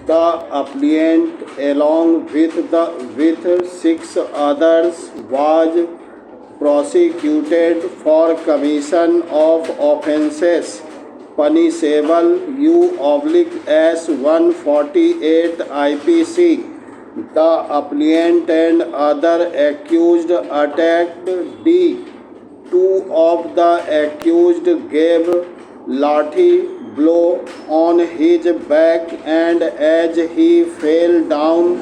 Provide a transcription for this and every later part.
The appellant, along with 6 others, was prosecuted for commission of offences punishable U/S 148 IPC. The appellant and other accused attacked D. Two of the accused gave lathi blow on his back, and as he fell down,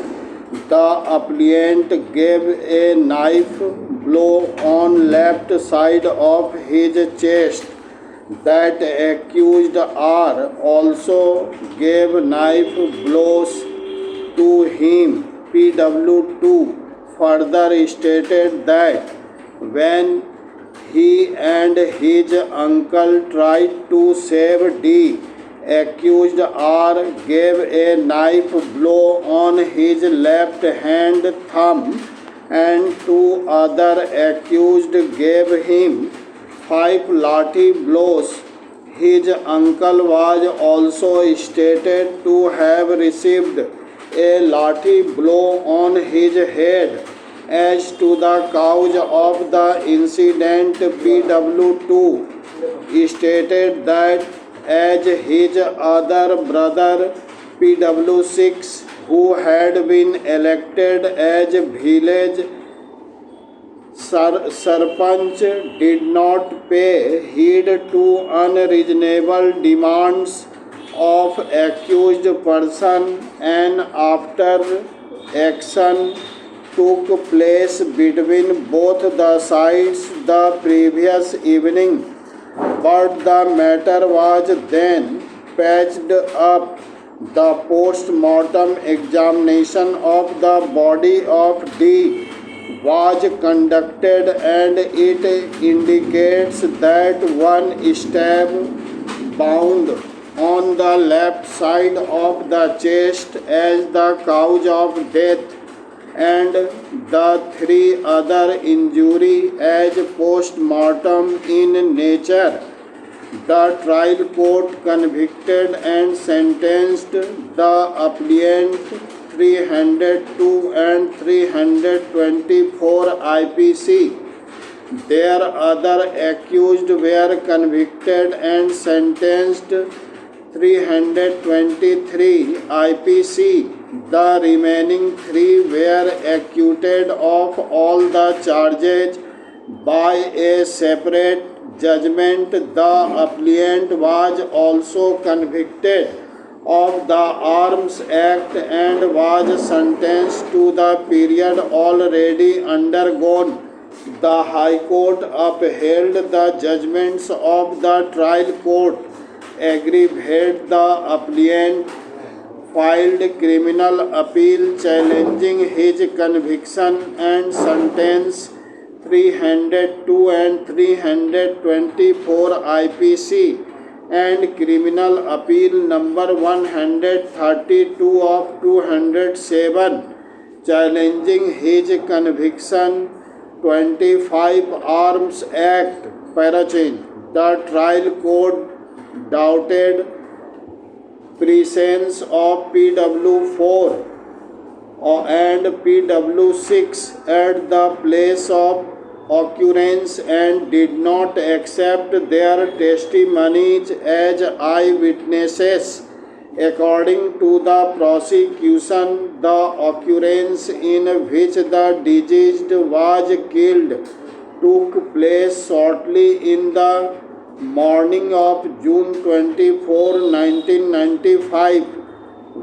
the appellant gave a knife blow on left side of his chest. That accused R also gave knife blows to him. PW2 further stated that when he and his uncle tried to save D, accused R gave a knife blow on his left hand thumb, and 2 other accused gave him 5 lathi blows. His uncle was also stated to have received a lathi blow on his head. As to the cause of the incident, PW2 stated that as his other brother PW6, who had been elected as village Sarpanch, did not pay heed to unreasonable demands of accused person, and after action took place between both the sides the previous evening, but the matter was then patched up. The post-mortem examination of the body of D was conducted, and it indicates that one stab wound on the left side of the chest as the cause of death, and the 3 other injury as post-mortem in nature. The trial court convicted and sentenced the appellant 302 and 324 IPC. Their other accused were convicted and sentenced 323 IPC. The remaining 3 were acquitted of all the charges by a separate judgment. The appellant was also convicted of the Arms Act and was sentenced to the period already undergone. The High Court upheld the judgments of the trial court, aggrieved the appellant, filed criminal appeal challenging his conviction and sentence 302 and 324 IPC, and criminal appeal number 132 of 207 challenging his conviction 25 Arms Act parachange. The trial court doubted presence of PW4 and PW6 at the place of occurrence and did not accept their testimonies as eyewitnesses. According to the prosecution, the occurrence in which the deceased was killed took place shortly in the morning of June 24, 1995,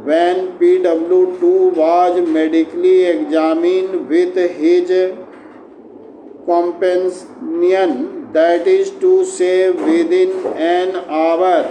when PW2 was medically examined with his companion, that is to say within an hour